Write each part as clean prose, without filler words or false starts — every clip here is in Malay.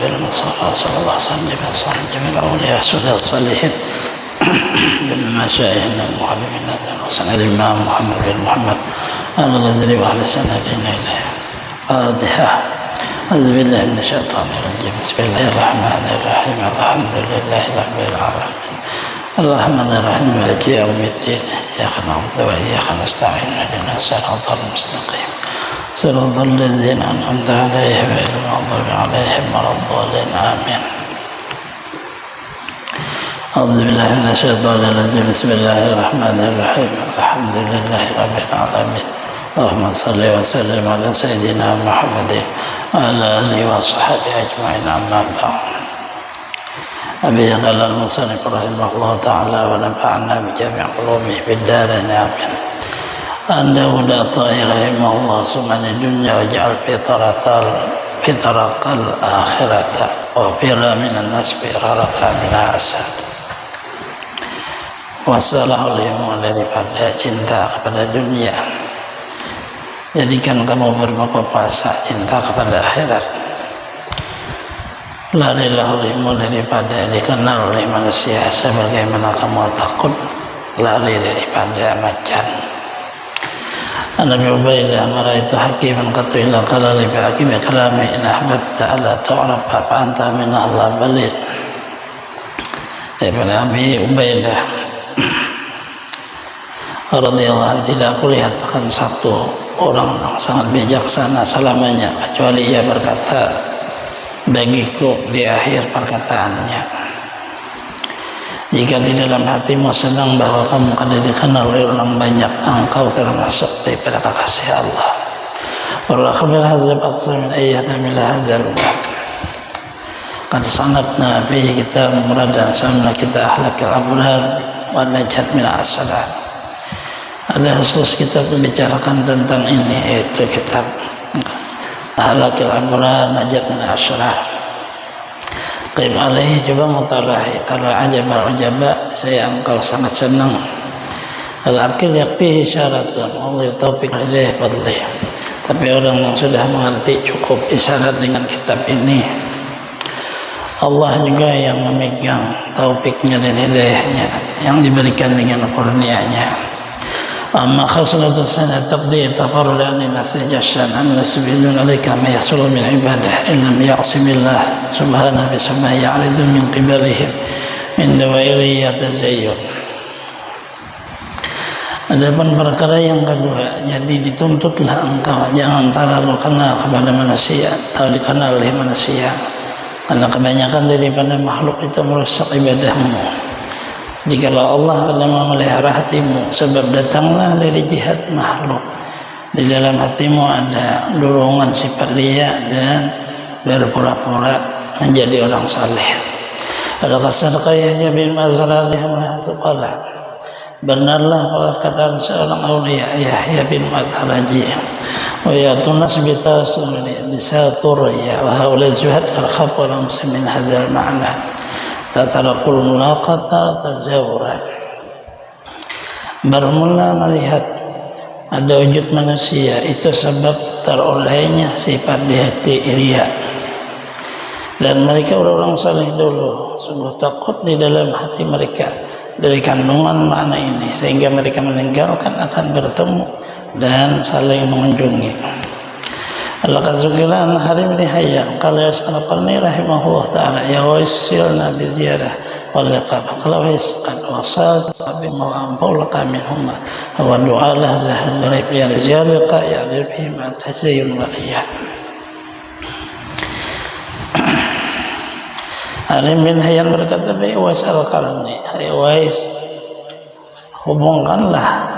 المصطفى صلى الله عليه وسلم جميع الأولياء سدى الصالحين جميع مشايخنا المعلمين وسند الإمام محمد بن محمد الغزالي وأهل سندنا إليه فاتحة. أعوذ بالله من الشيطان الرجيم. بسم الله الرحمن الرحيم. الحمد لله رب العالمين الرحمن الرحيم مالك يوم الدين إياك نعبد وإياك نستعين اهدنا الصراط المستقيم صراط الذين أنعمت عليهم غير المغضوب عليهم ولا الضالين آمين. أعوذ بالله من الشيطان الرجيم. بسم الله الرحمن الرحيم. الحمد لله رب العالمين اللهم صل وسلم على سيدنا محمد وعلى آله وصحبه أجمعين. أما بعد. أبي قال المصنف رحمه الله تعالى ونفعنا بجميع علومه بالدارين آمين. أنه لا طائر رحمه الله سمن الدنيا وجعل في طرق الآخرة وفر من الناس فرارك من أسد. Wassalahu limu daripada cinta kepada dunia, jadikan kamu berpuasa cinta kepada akhirat. Larilah limu daripada dikenal oleh manusia sebagaimana kamu takut lari daripada macan. Nabi Ubaidah maraitu hakiman qatila qala li hakim kalami in ahbabta ala tu'raf fa anta min Allah balid. Nabi Ubaidah radhiyallahu anhu, tidak aku lihat akan satu orang yang sangat bijaksana selamanya kecuali ia berkata bagiku di akhir perkataannya, jika di dalam hatimu senang bahwa kamu akan dikenal oleh orang banyak, engkau termasuk daripada kekasih Allah. Wal-akhbil hazab aqsa min ayyadamil hadzal bab. Qad sanatna fihi kitab murad dan samna kita ahlakil abrar wa najat min as-salat. Ada khusus kitab membicarakan tentang ini, yaitu kitab Ahlakil Abrar Najat min Asyrah. Qim alaihi coba mutalahi ala ajabal ujaba, saya engkau sangat senang. Al-akil yakfihi syaratun Allah taufiq ilaih fadlih. Tapi orang yang sudah mengerti cukup isyarat dengan kitab ini, Allah juga yang memegang taufiknya dan hidayahnya yang diberikan dengan kurnianya. Amma khaslatu sanad taqdi tafarrud an nas jashan an nasbidun alayka ma yahsul min ibadah in lam ya'simillah subhanahu wa ta'ala ya'ridu min qibalihim min dawairi yatazayyun. Adapun perkara yang kedua, jadi dituntutlah engkau jangan terlalu kenal kepada manusia atau dikenal oleh manusia, karena kebanyakan daripada makhluk itu merusak ibadahmu. Jikalau Allah akan memelihara hatimu, sebab datanglah dari jihad makhluk, di dalam hatimu ada dorongan sifat riya dan berpura-pura menjadi orang saleh. Ada sadaqah bin Mazrarih mengatakan, benarlah perkataan seorang aulia Yahya bin Mazrarih, wa yatunas bitasulli bisatur ya wa haula zuhad al-khabar min hadzal ma'na. Tatalaqul mulaqata tazawuran. Bermula melihat ada wujud manusia itu sebab terolehnya sifat di hati riya, dan mereka orang saleh dulu sungguh takut di dalam hati mereka dari kandungan makna ini, sehingga mereka meninggalkan akan bertemu dan saling mengunjungi. Allah Azza Harim bin Hayyan qala yas'al qarni rahimahullah ta'ala ya wasilna bi ziyarah wal liqa qala yas'al wa sad bi maw'am qawlaka minhum wa du'a lah zahir gharib ya ziyarah ya bihi ma tazayyun wa riyah. Harim bin Hayyan berkata bi wasal qarni ay wais, hubungkanlah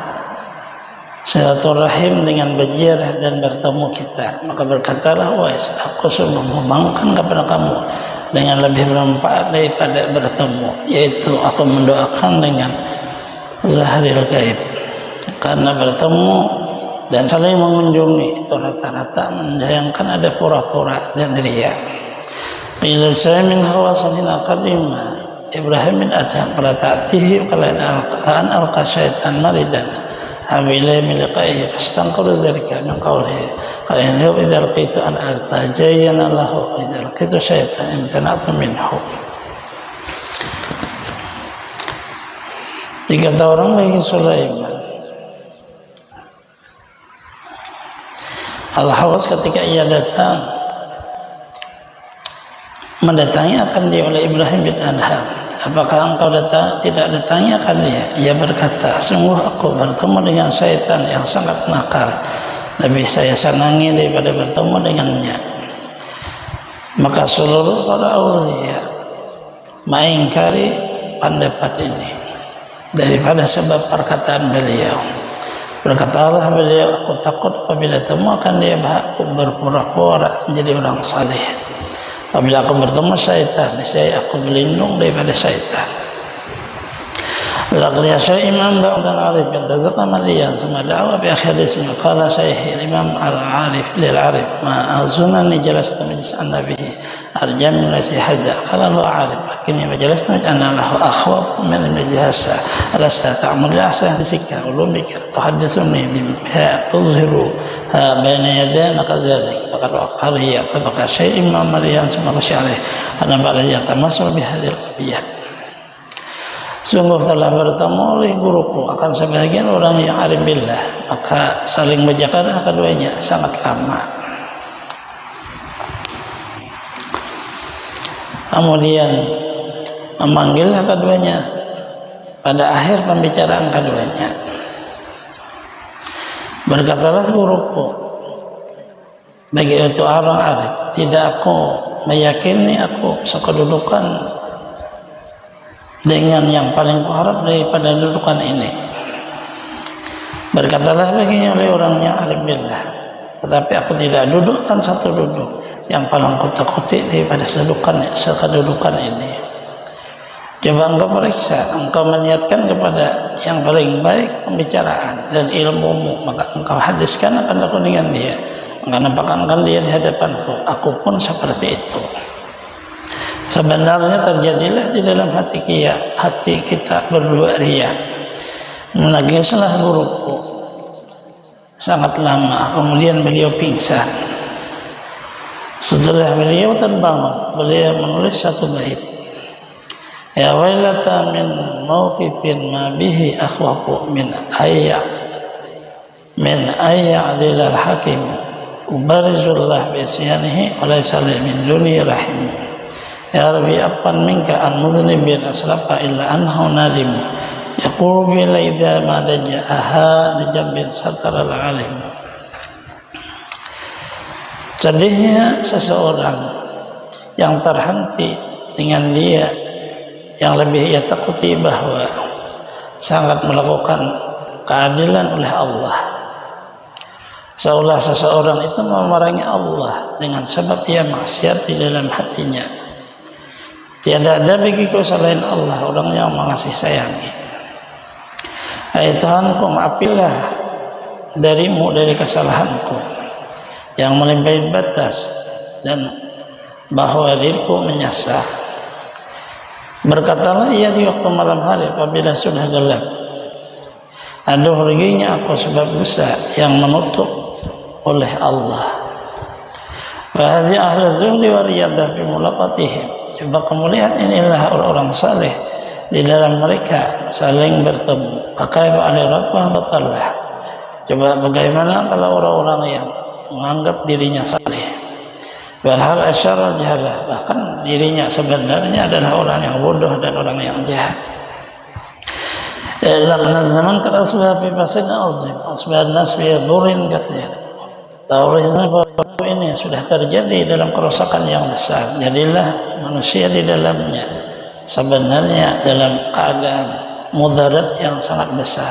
silaturahim dengan berziarah dan bertemu kita. Maka berkatalah wais, aku sungguh memangkan kepada kamu dengan lebih bermanfaat daripada bertemu, yaitu aku mendoakan dengan zahril gaib, karena bertemu dan saling mengunjungi itu rata-rata menjayangkan ada pura-pura dan riya. Qila saya min hawasanina qadimah Ibrahim bin Adham pada ta'tihi qalan al-qasyaitan maridan إليه من لقائه فاستنقذ ذلك من قوله قال إنه إذا لقيت أن أتزين له إذا لقيت شيئا امتنعت منه. 3 orang bagi Sulaiman. Al-Hawas ketika ia datang mendatangi akan dia oleh Ibrahim bin Adham. Apakah engkau tidak datangi akan dia? Ia berkata, sungguh aku bertemu dengan syaitan yang sangat nakal. Lebih saya senangi daripada bertemu dengannya. Maka seluruh para aulia mengingkari pendapat ini daripada sebab perkataan beliau. Berkatalah beliau, aku takut apabila temu akan dia aku berpura-pura menjadi orang saleh. Apabila aku bertemu syaitan, saya aku berlindung daripada syaitan. Laqad yasha Imam Ba'd al-Arif yantazqa maliyan thumma da'wa bi akhir ismi qala Syekh Imam al-Arif lil-Arif ma azunani jalastu majlisan nabihi arja min lasi hadza qala al-Arif lakinni majlastu anna lahu akhwaf min al-majasa alasta ta'mul ahsan sikka ulumika tuhaddithuni bima tuzhiru baina yadayna kadhalik faqad waqaliya tabqa Syekh Imam maliyan thumma syarih ana ba'da yatamassul bi hadhihi al-qiyad. Sungguh telah bertemu oleh guruku akan sebagian orang yang alim billah, maka saling menjaga keduanya sangat lama. Kemudian memanggillah keduanya pada akhir pembicaraan keduanya. Berkatalah guruku bagi itu orang arif, tidak aku meyakini aku sekedudukan dengan yang paling kuharap daripada dudukan ini. Berkatalah baginya oleh orang yang alim billah, tetapi aku tidak dudukkan satu duduk yang paling kutak-kutik daripada sekedudukan ini. Coba engkau periksa, engkau meniatkan kepada yang paling baik pembicaraan dan ilmumu, maka engkau hadiskan akan aku dengan dia, engkau nampakkan dia di hadapanku, aku pun seperti itu. Sebenarnya terjadilah di dalam hati kita berdua riya. Menangislah guruku sangat lama, kemudian beliau pingsan. Setelah beliau terbangun, beliau menulis satu bait. Ya wailata min mawqifin ma bihi akhwaqu min ayya lilal hakim ubarizullah bi isyanihi wa laysa min duni rahim. Ya Rabbi appan minka an mudhnibin aslafa illa anhu nadim yaqulu bila idza ma dajaha dijambin sataral alim. Sedihnya seseorang yang terhenti dengan dia yang lebih ia takuti bahwa sangat melakukan keadilan oleh Allah, seolah seseorang itu memerangi Allah dengan sebab ia maksiat di dalam hatinya. Tiada ada bagiku selain Allah orang yang mengasihi sayangi. Hai Tuhanku, maafilah darimu dari kesalahanku yang melampaui batas dan bahwa diriku menyasar. Berkatalah ia di waktu malam hari apabila sudah gelap, aduh ruginya aku sebab dosa yang menutup oleh Allah. Wa hadhihi ahlu zuhdi wa riyadah fi mulaqatihim. Coba kamu lihat, inilah orang-orang saleh di dalam mereka saling bertemu. Pakai ba'aliraqwah batallah. Coba bagaimana kalau orang-orang yang menganggap dirinya saleh, walhal asyara jahalah, bahkan dirinya sebenarnya adalah orang yang bodoh dan orang yang jahat. Dalam zaman kada asbah fi fasid azim asbah nas fi dhurin katsir. Taurisnya ini sudah terjadi dalam kerusakan yang besar. Jadilah manusia di dalamnya sebenarnya dalam keadaan mudarat yang sangat besar.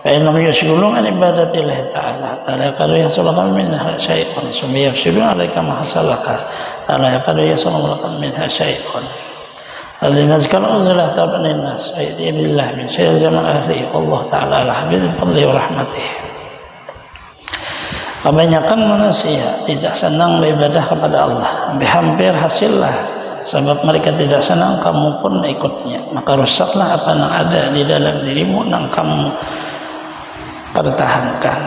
Fa innahum yashghulun an ibadatillah ta'ala yakadu yasulun minha syai'un summa yafsidun 'alaika ma hasalaka yakadu yasulun minha syai'un. Alladhi nazkar uzlah tabanin nas wa idillah min syai'i zaman ahli Allah ta'ala ala habib fadli wa rahmatih. Kebanyakan manusia tidak senang beribadah kepada Allah, hampir hasillah sebab mereka tidak senang, kamu pun ikutnya, maka rusaklah apa yang ada di dalam dirimu nang kamu pertahankan.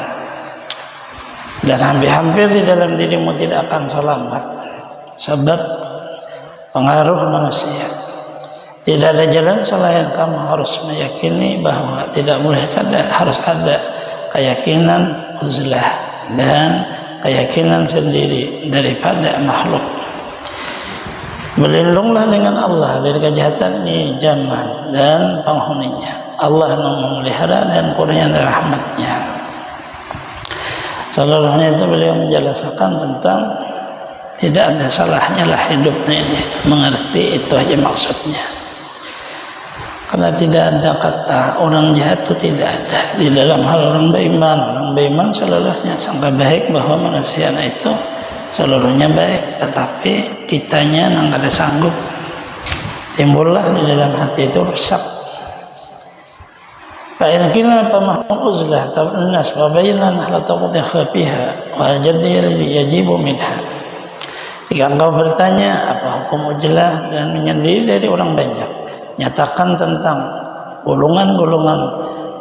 Dan hampir-hampir di dalam dirimu tidak akan selamat sebab pengaruh manusia. Tidak ada jalan selain kamu harus meyakini bahwa tidak boleh harus ada keyakinan uzlah dan keyakinan sendiri daripada makhluk. Berlindunglah dengan Allah dari kejahatan ini zaman dan penghuninya. Allah yang memelihara dan kurnia dan rahmatnya. Seluruhnya itu beliau menjelaskan tentang tidak ada salahnya lah hidupnya ini. Mengerti itu aja maksudnya. Karena tidak ada kata orang jahat itu tidak ada. Di dalam hal orang beriman seluruhnya sangka baik bahwa manusia itu seluruhnya baik, tetapi kitanya nggak ada sanggup. Timbullah di dalam hati itu rusak. Fa'in kina pamahum uzlah tabnas fabaylan la taqdir khafiha wa jaddir yajibu minha. Jika engkau bertanya apa hukum uzlah dan menyendiri dari orang banyak, nyatakan tentang golongan-golongan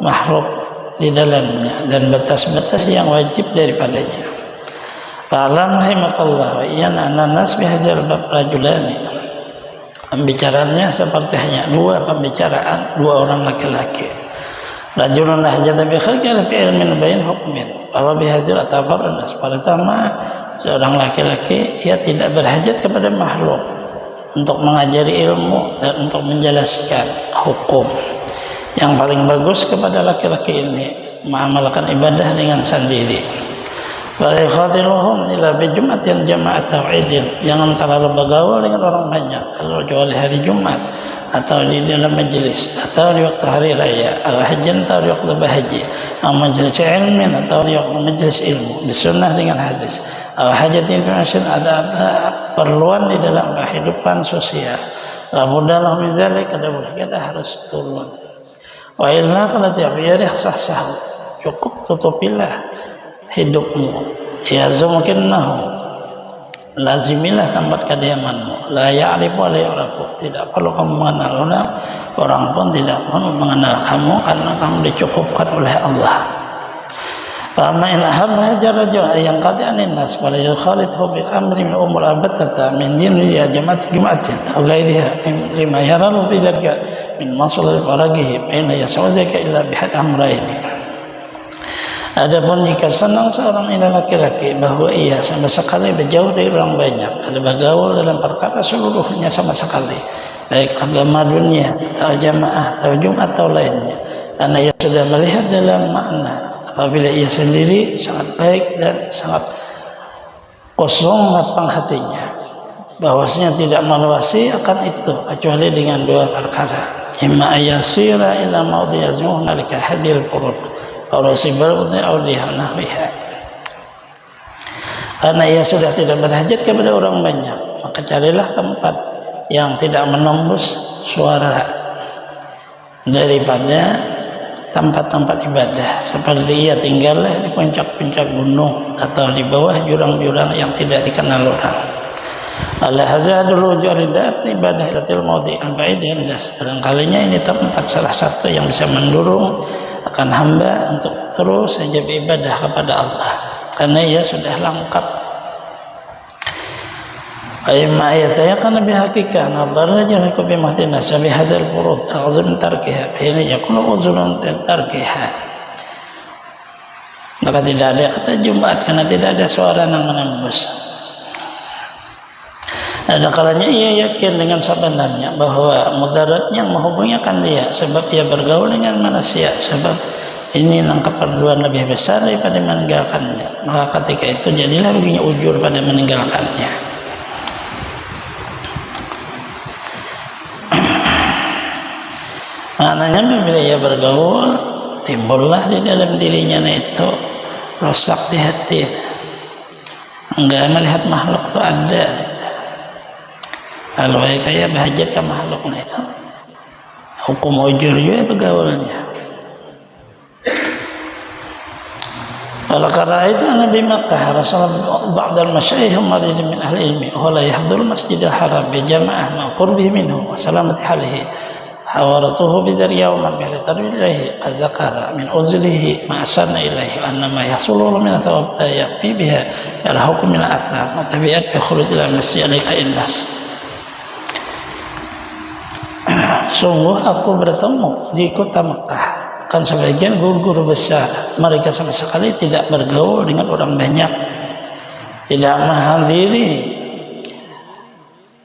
makhluk di dalamnya dan batas-batas yang wajib daripadanya. Fa'alam rahimakallah wa iyana ananas bihajal bab rajulani. Pembicaranya seperti hanya dua pembicaraan dua orang laki-laki. Rajulun lahjata bi khalqi fi ilmin bain hukmin. Kalau bihajal atafarnas. Pertama seorang laki-laki ia tidak berhajat kepada makhluk untuk mengajari ilmu dan untuk menjelaskan hukum. Yang paling bagus kepada laki-laki ini mengamalkan ibadah dengan sendiri. Wala khadiruhum ila bi jum'atin jama'at tauhidin. Jangan terlalu bergaul dengan orang banyak kalau kecuali hari Jumat atau di dalam majlis atau di waktu hari raya, al-hajjan atau di waktu berhaji, atau majlis ilmin atau di waktu majlis ilmu, disunnah dengan hadis. Hajatin fashion ada perluan di dalam kehidupan sosial. La budallah min dzalik, kita harus turun. Wa illa qad ta'biyarih sah-sah. Cukup tutupilah hidupmu. Ya mungkinnahu. Lazimilah tempat kediamanmu. La ya'rifu wa la ya'rafu. Tidak perlu kamu mengenal orang pun tidak perlu mengenal kamu karena kamu dicukupkan oleh Allah. Fama in ahabba jarajul yang qadi'anin nas wala yukhalidhu bil amri min umur abatata min dinni ya jama'at jumatin aw ghairiha lima yaralu fi dzalika min masalih faragihi fa inna yasawzaka illa bihad amrayni. Adapun jika senang seorang ini laki-laki bahwa ia sama sekali berjauh dari orang banyak, ada bergaul dalam perkara seluruhnya sama sekali, baik agama dunia atau jamaah atau jumat atau lainnya, karena ia sudah melihat dalam makna apabila ia sendiri sangat baik dan sangat kosong lapang hatinya, bahwasanya tidak meluasi akan itu kecuali dengan dua perkara. Imma ayasira ila maudiyazmuh nalika hadir qurud kalau sibal audiyah nahwiha. Karena ia sudah tidak berhajat kepada orang banyak, maka carilah tempat yang tidak menembus suara daripada tempat-tempat ibadah, seperti ia tinggallah di puncak-puncak gunung atau di bawah jurang-jurang yang tidak dikenal orang. Ala hadza dulu jaridat ibadah ilatil maudi abaidan das. Barangkalinya ini tempat salah satu yang bisa mendorong akan hamba untuk terus saja beribadah kepada Allah karena ia sudah lengkap. Ayma ayatnya kan lebih hakikat nadarnya jangan kau bimahtina sabi hadal furud azim tarkiha ini yakunu uzulun tarkiha. Maka tidak ada kata Jumat karena tidak ada suara yang menembus. Ada kalanya ia yakin dengan sebenarnya bahwa mudarat yang menghubungkan dia sebab ia bergaul dengan manusia, sebab ini nangkap perluan lebih besar daripada meninggalkannya. Maka ketika itu jadilah baginya ujur pada meninggalkannya. Maknanya bila ia bergaul, timbullah di dalam dirinya itu rosak di hati. Enggak melihat makhluk itu ada. Kalau kaya berhajat ke makhluknya itu hukum ujur juga bergaulnya. Oleh karena itu Nabi Makkah Rasulullah ba'dal masyayikh marid min ahli ilmi wa la yahdhur masjidil haram bi jamaah ma qurbihi minhu wa salamati halihi hawaratuhu bidar yawman bi'litar ilaihi adzakara min uzlihi ma asyarna ilaihi annama yasulu min thawab yaqi biha yarhaku min atham wa tabi'at bi khuruj ila masjid alaika innas. Sungguh aku bertemu di kota Mekah kan sebagian guru-guru besar, mereka sama sekali tidak bergaul dengan orang banyak, tidak menghadiri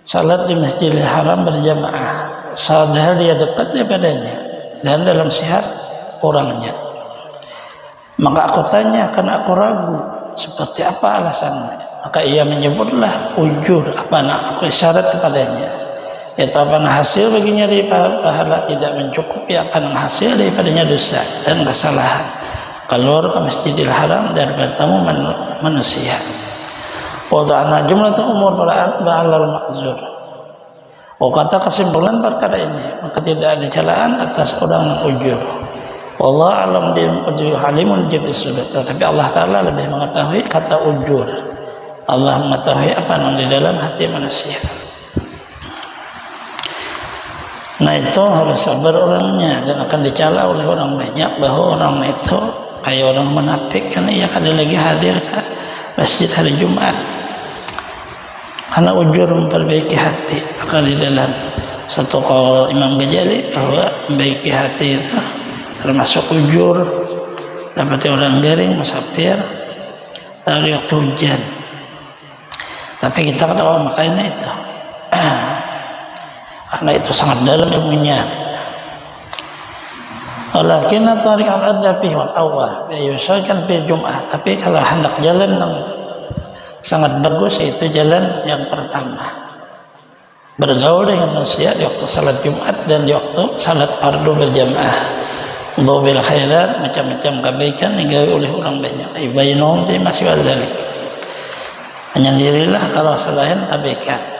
salat di Masjidil Haram berjamaah, padahal dia dekat daripadanya dan dalam sehat orangnya. Maka aku tanya, karena aku ragu seperti apa alasannya. Maka ia menyebutlah ujur, apa nak aku isyarat kepadanya, yaitu apa hasil baginya dari pahala tidak mencukupi akan hasil daripadanya dosa dan kesalahan keluar ke Masjidil Haram dan bertemu manusia. Wada'na jumlatan umur ba'alal ma'zur. Kata kesimpulan perkara ini, maka tidak ada celaan atas orang ujur. Wallahu a'lam bil halimun jati sudur. Tetapi Allah Ta'ala lebih mengetahui kata ujur. Allah mengetahui apa yang di dalam hati manusia. Nah itu harus sabar orangnya, dan akan dicela oleh orang banyak bahwa orang itu kayak orang munafik karena ia kali lagi hadir ke masjid hari Jumat. Karena ujur memperbaiki hati. Maka di dalam satu qaul Imam Ghazali bahwa memperbaiki hati itu termasuk ujur. Dapat orang garing, musafir, dari waktu hujan. Tapi kita kan awal makanya itu. Karena itu sangat dalam ilmunya. Walakin tarik al-adabi wal awal yusakan fi Jum'ah. Tapi kalau hendak jalan yang sangat bagus itu jalan yang pertama, bergaul dengan manusia di waktu salat Jumat dan di waktu salat fardu berjamaah. Dhabil khairat, macam-macam kebaikan digawe oleh orang banyak. Ibainum bi masih wadzalik. Menyendirilah kalau selain kebaikan.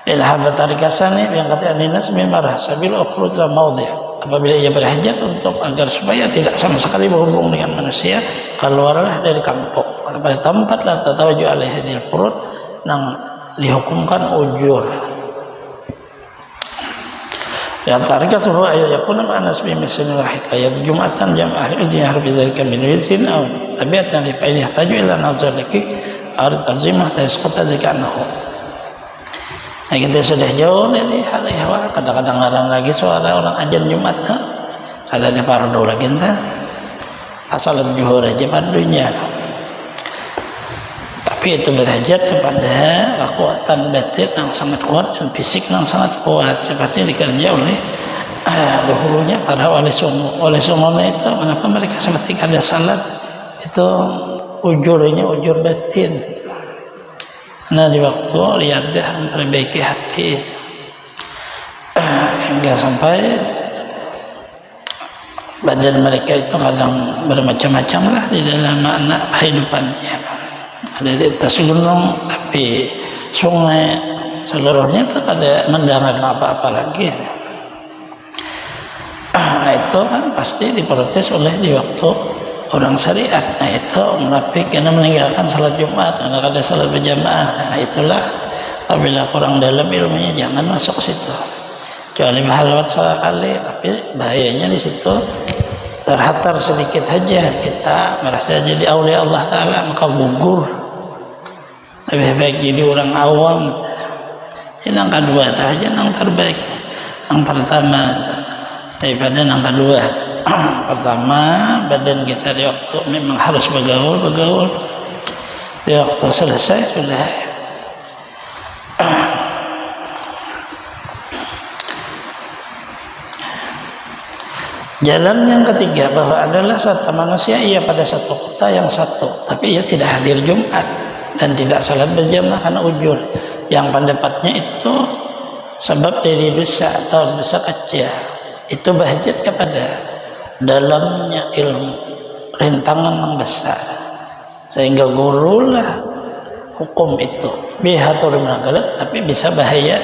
Ilhabat tarikasani yang kata Aninas min marah sabil ukhruj la maudhi. Apabila ia berhajat untuk agar supaya tidak sama sekali berhubung dengan manusia, keluarlah dari kampung pada tempat la tatawaju alaihi hadil furud yang dihukumkan ujur. Ya tarika suruh ayat yakuna ma'ana ismi misalin wahid ayat jumatan jam'ah al-jihar bidzalika min wizin aw tabiatan li fa'ilih taju ila nazar laki arid azimah tasqata zikanahu. Nah kita sudah jauh dari hal ihwal. Kadang-kadang ngarang lagi suara orang ajan Jumat tuh. Ada di fardu lagi tuh. Asal zuhur aja fardunya. Tapi itu berhajat kepada kekuatan batin yang sangat kuat dan fisik yang sangat kuat. Seperti dikerja oleh dahulunya para wali songonya itu. Kenapa mereka seperti ada salat itu ujurnya ujur batin. Nah di waktu riadah memperbaiki hati hingga sampai badan mereka itu kadang bermacam-macam lah di dalam makna kehidupannya. Ada di atas gunung tapi sungai seluruhnya itu ada mendengar apa-apa lagi. Nah itu kan pasti diprotes oleh di waktu orang syariat. Nah itu munafik karena meninggalkan salat Jumat, karena ada salat berjamaah. Nah itulah apabila kurang dalam ilmunya jangan masuk situ. Kecuali halwat sekali, tapi bahayanya di situ terhatar sedikit saja kita merasa jadi aulia Allah Taala maka gugur. Lebih baik jadi orang awam. Yang kedua saja yang terbaik. Yang pertama daripada yang kedua. Pertama, badan kita di waktu memang harus bergaul. Di waktu selesai sudah jalan yang ketiga bahwa adalah satu manusia ia pada satu kota yang satu, tapi ia tidak hadir Jumat dan tidak salat berjamaah karena ujur. Yang pendapatnya itu sebab dari dosa atau dosa kecil. Itu berhajat kepada dalamnya ilmu, rintangan yang besar, sehingga gurulah hukum itu bihatul menagalat, tapi bisa bahaya,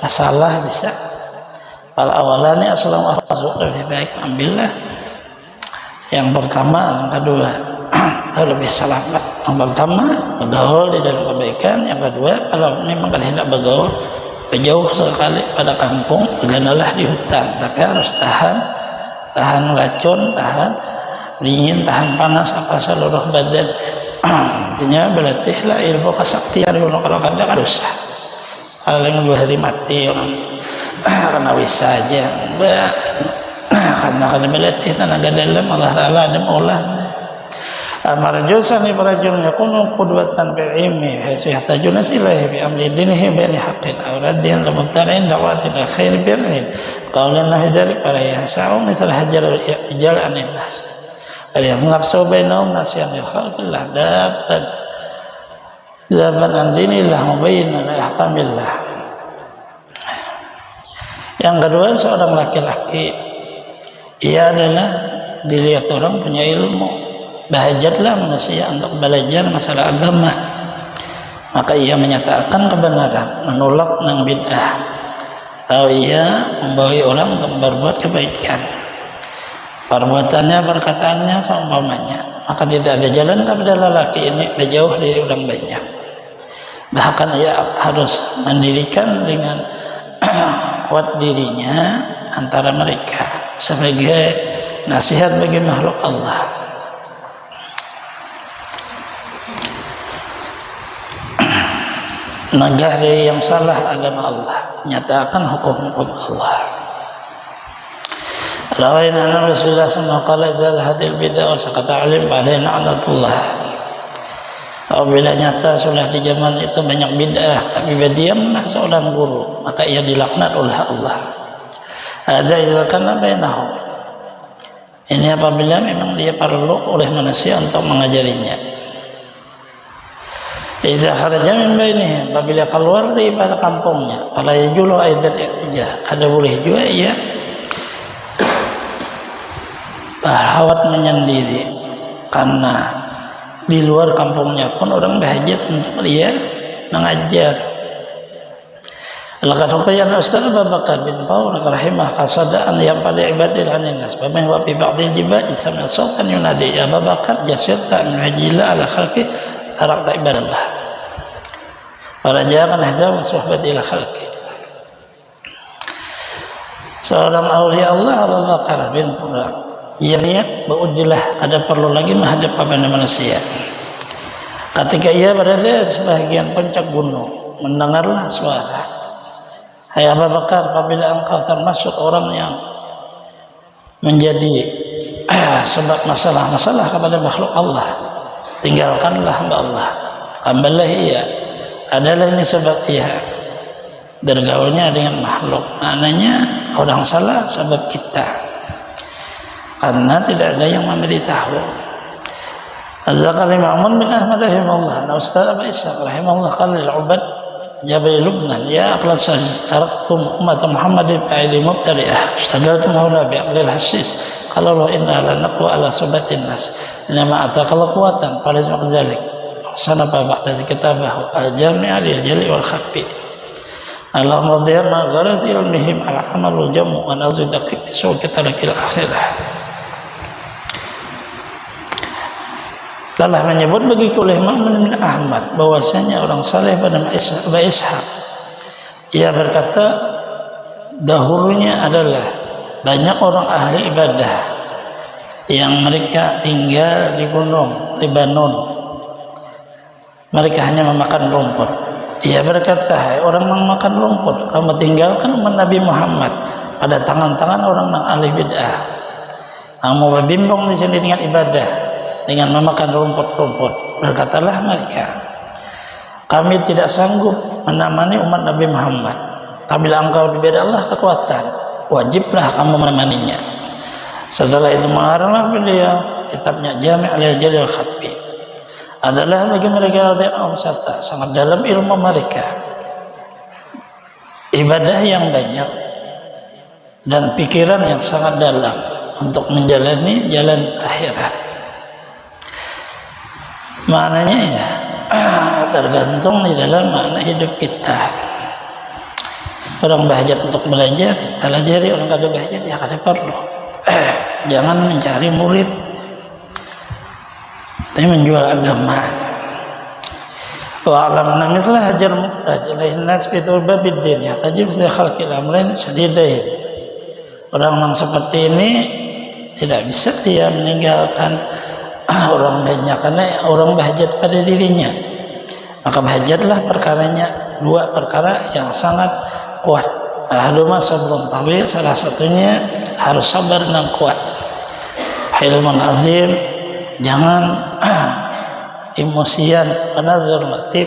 salah bisa. Kalau awalnya assalamualaikum lebih baik ambillah yang pertama, yang kedua atau lebih selamat. Yang pertama bergaul di dalam kebaikan, yang kedua kalau memang tidak bergaul jauh sekali pada kampung, beganalah di hutan, tapi harus tahan racun, tahan dingin, tahan panas, apa seluruh badan. Artinya berlatihlah ilmu kesaktian dulu. Kalau kadang harus paling 2 hari mati orang karena wis saja, karena berlatih tenaga dalam. Allah Ta'ala ada maulah marjusan ibrajul yakunu qudwatan bil ilmi haitsu yahtajuna ilaihi bi amri dinihi bi haqqin aw raddin lil mubtadi'in da'watil khair bil ilm qawlan nahi dzalik para yasa'u mithal hajar al i'tijal anin nas al nafsu bainahum nasiyan lil khalqillah dapat zaman an dinillah mubayyinan ahkamillah. Yang kedua, seorang laki-laki ia adalah dilihat orang punya ilmu, bahajatlah manusia untuk belajar masalah agama, maka ia menyatakan kebenaran, menolak nang bid'ah, atau ia membawa orang untuk berbuat kebaikan, perbuatannya, perkataannya seumpamanya, maka tidak ada jalan kepada lelaki ini jauh dari orang banyak. Bahkan ia harus mendirikan dengan kuat dirinya antara mereka sebagai nasihat bagi makhluk Allah. Negah dari yang salah agama Allah, menyatakan hukum-hukum Allah. Rawaina Rasulullah sallallahu alaihi wasallam hadil bid'ah wa sakata alim alaina anatullah. Apabila nyata sudah di zaman itu banyak bid'ah, tapi berdiamlah seorang guru, maka ia dilaknat oleh Allah. Ada izalkan bainahum. Ini apabila memang dia perlu oleh manusia untuk mengajarinya. Idza kharaja min bainihim, apabila keluar dari pada kampungnya, fala yajulu aidan i'tijah, kada boleh juga ia berhawat menyendiri, karena di luar kampungnya pun orang berhajat untuk dia mengajar. Laqad qala Ustaz Abu Bakar bin Fawr rahimah qasadaan yang pada ibadil anin nas bama wa fi ba'dil jibal isma sultan yunadi ya Abu Bakar jasirta min hajila ala khalqi tarakta ibadallah para jangan hajam suhbat ila khalqi. Seorang aulia Allah Abu Bakar bin Fawr, ia lihat berujilah ada perlu lagi menghadap kepada manusia. Ketika ia berada di sebahagian puncak gunung, mendengarlah suara, hai Abu Bakar, apabila engkau termasuk orang yang menjadi sebab masalah-masalah kepada makhluk Allah, tinggalkanlah hamba Allah. Hambalah ia adalah ini sebab ia bergaulnya dengan makhluk. Maknanya orang salah sebab kita, karena tidak ada yang memberitahu. Azza Imam bin Ahmad rahimahullah, Ustaz Abu Ishaq rahimahullah qala al-ubad Jabal Lubnan ya aqlat taraktum umat Muhammad bi mubtadi'ah istaghaltum haula bi aqlil hasis qala wa inna la naqwa ala subatin nas inma ataqal quwatan pada zaman zalik sana ba'da kitabahu al-jami' al-jali wal khafi Allahumma dhir ma gharaz ilmihim ala amalul jamu wa nazid dakik su'kitalakil akhirah. Telah menyebut begitu oleh Imam bin Ahmad bahwasanya orang saleh pada Abu Ishaq, ia berkata dahulunya adalah banyak orang ahli ibadah yang mereka tinggal di gunung Lebanon, mereka hanya memakan rumput. Ia berkata, hai orang yang memakan rumput, kamu tinggalkan umat Nabi Muhammad pada tangan-tangan orang yang ahli bid'ah. Kamu berbimbang di sini dengan ibadah, dengan memakan rumput-rumput. Berkatalah mereka, kami tidak sanggup menemani umat Nabi Muhammad. Apabila engkau diberi Allah kekuatan, wajiblah kamu menemaninya. Setelah itu mengaranglah beliau kitabnya Jami' al-Jalil Khafi. Adalah bagi mereka yang sata sangat dalam ilmu mereka, ibadah yang banyak dan pikiran yang sangat dalam untuk menjalani jalan akhirat. Maknanya ya tergantung di dalam makna hidup kita. Orang bahajat untuk belajar, pelajari. Orang kada bahajat ya kada perlu. Jangan mencari murid, tapi menjual agama. Wa'lam anna mithla hajar muhtaj ilaihi nas fi turbabid din yahtajib fi khalqil amrain syadidain. Orang yang seperti ini tidak bisa dia meninggalkan orang banyak, karena orang berhajat pada dirinya. Maka berhajatlah perkaranya, dua perkara yang sangat kuat. Ahaduhuma sabrun tawil, salah satunya harus sabar dan kuat. Hilmun azim, jangan emosian, penazur latif,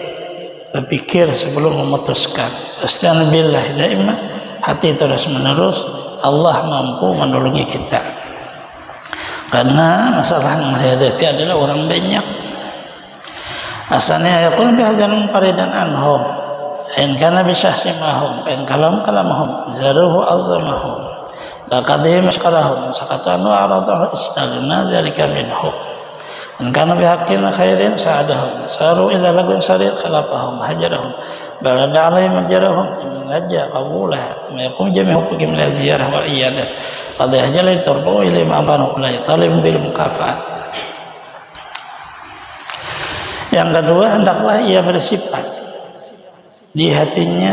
berpikir sebelum memutuskan. Astagfirullah daimah, hati terus menerus, Allah mampu menolongi kita. Karena masalah yang menghadapi adalah orang banyak. Asalnya yaqul bihadan faridan anhum, in kana bisyahsi mahum, in kalam kalamhum, zaruhu azamahum, laqadhim ashqarahum, sakatan wa aradahu istaghna dzalika minhum. In kana bihaqqin khairin sa'adahum, saru ila lagun sarir khalafahum, hajarahum, balada alaihim ajarahum, in najja qabulah, thumma yaqum jami'u hukum la ziyarah wal iyadat. Qad yahjalai turbu ilai ma'banu ulai talim bil mukafaat. Yang kedua, hendaklah ia bersifat di hatinya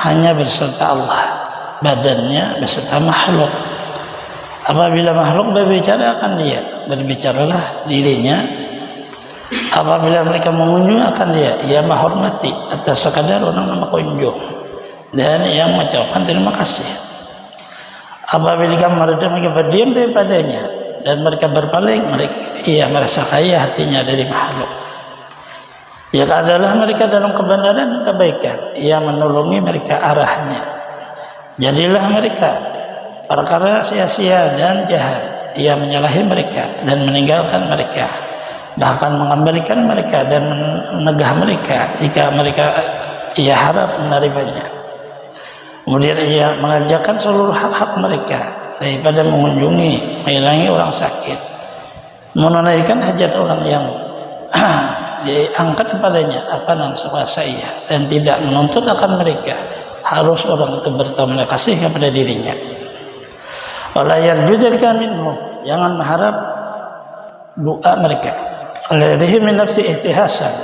hanya berserta Allah, badannya berserta makhluk. Apabila makhluk berbicara akan dia, berbicaralah dirinya. Apabila mereka mengunjung akan dia, ia menghormati atas sekadar orang nama kunjung, dan ia mengucapkan terima kasih. Apabila mereka berdiam daripadanya dan mereka berpaling, ia merasa kaya hatinya dari makhluk. Jika adalah mereka dalam kebenaran dan kebaikan, ia menolongi mereka arahnya. Jadilah mereka perkara sia-sia dan jahat, ia menyalahi mereka dan meninggalkan mereka, bahkan mengembalikan mereka dan menegah mereka jika mereka ia harap menerimanya. Kemudian ia mengerjakan seluruh hak-hak mereka daripada mengunjungi, menghilangi orang sakit, menunaikan hajat orang yang diangkat kepadanya apa yang sekuasa ia, dan tidak menuntut akan mereka harus orang itu berterima kasih kepada dirinya. Wala yarjujalka minhum, jangan mengharap doa mereka. Alaihi min nafsi ihtihasan,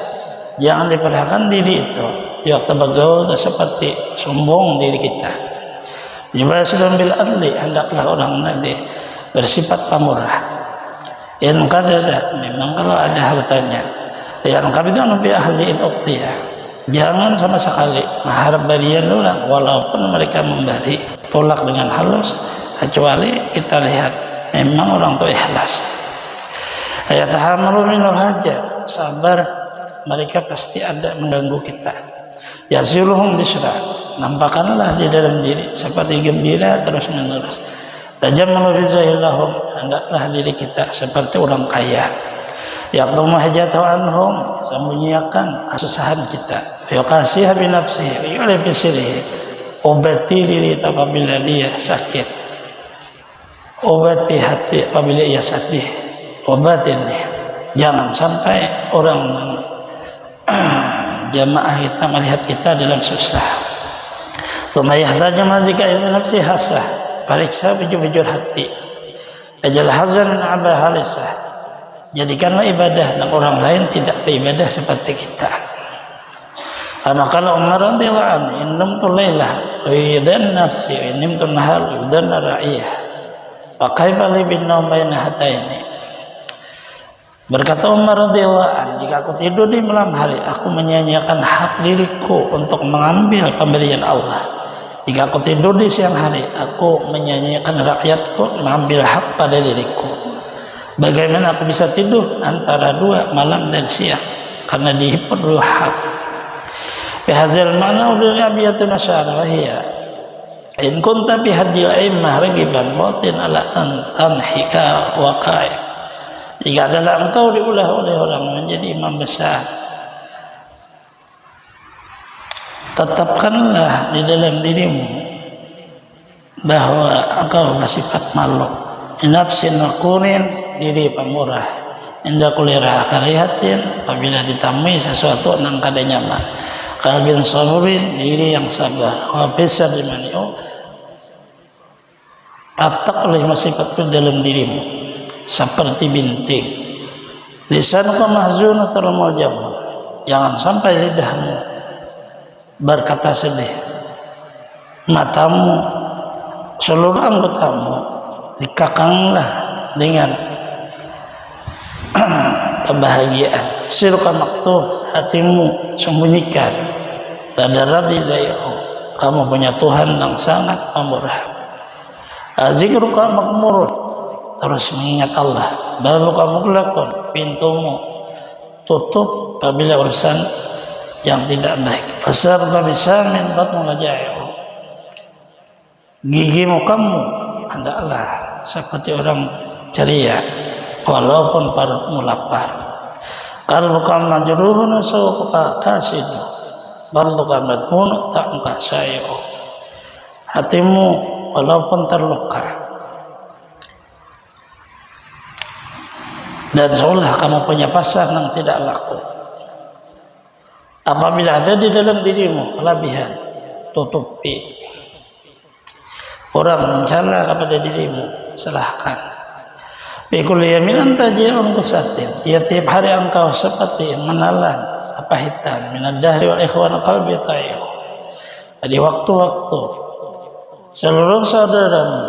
jangan diperhatikan diri itu waktu bergaul seperti sombong diri kita. Juga sedang bil adli, hendaklah orang nanti bersifat pemurah. In kadada, memang kalau ada hartanya, yang kabidan bi ahzin uqtiya, jangan sama sekali mengharap barian orang walaupun mereka memberi, tolak dengan halus, kecuali kita lihat memang orang itu ikhlas. Ayatahammalu minul hajat, sabar, mereka pasti ada mengganggu kita. Yasiluhum bisra, nampakkanlah di dalam diri seperti gembira terus menerus. Tajammalu fi zahirahum, hendaklah diri kita seperti orang kaya. Yaqdumu hajatahu anhum, sembunyikan kesusahan kita. Yuqasiha bi nafsihi wa bi sirrihi, obati diri apabila dia sakit, obati hati apabila ia sedih, obatinnya. Jangan sampai orang jamaah kita melihat kita dalam susah. Tsumma yahtaju mazika ila nafsi hasah, periksa bujur-bujur hati. Ajal hazan aba halisah, jadikanlah ibadah dan orang lain tidak beribadah seperti kita. Karena kalau Umar radhiyallahu anhu, innamtu lailah widan nafsi innamtu nahar widan ra'iyah, wa kaifa li bin naum baina hataini. Berkata Umar radhiyallahu anhu, jika aku tidur di malam hari, aku menyanyiakan hak diriku untuk mengambil pemberian Allah. Jika aku tidur di siang hari, aku menyanyiakan rakyatku mengambil hak pada diriku. Bagaimana aku bisa tidur antara dua malam dan siang? Karena dihipur dua hak. Bihadzal ma'na udul abiyatu masyarahiya, in kunta bihadil a'immah ragiban batin ala tanhika waqai. Jika adalah engkau diulah oleh orang menjadi imam besar, tetapkanlah di dalam dirimu bahwa engkau bersifat malu. Nafsin nakunin, diri pemurah. Indah kulirah karihatin, apabila ditamui sesuatu nang kada nyaman. Kalbin saburin, diri yang sabar. Wabisa dimani'u, patak oleh sifatku dalam dirimu seperti bintik. Lisanuka mahzun termojam, jangan sampai lidahmu berkata sedih, matamu, seluruh anggotamu dikakanglah dengan kebahagiaan. Sirka maktub, hatimu sembunyikan. Rada Rabbi dayu, kamu punya Tuhan yang sangat pemurah. Zikruka makmur, terus mengingat Allah. Babuka muglaqun, pintumu tutup apabila urusan yang tidak baik. Fasarba bisamin batnu ngajai'u, gigimu kamu hendaklah seperti orang ceria walaupun perutmu lapar. Qalbuka majruhun sawqa kasidu, qalbuka madmun ta'qa sayu, hatimu walaupun terluka dan seolah kamu punya pasar yang tidak laku. Apabila ada di dalam dirimu kelebihan, tutupi. Orang mencela kepada dirimu, salahkan. Bikul yamin anta jailun kusatin, tiap-tiap hari engkau seperti menelan kepahitan minad dahri wal ikhwan qalbi tayyib. Di waktu-waktu seluruh saudaramu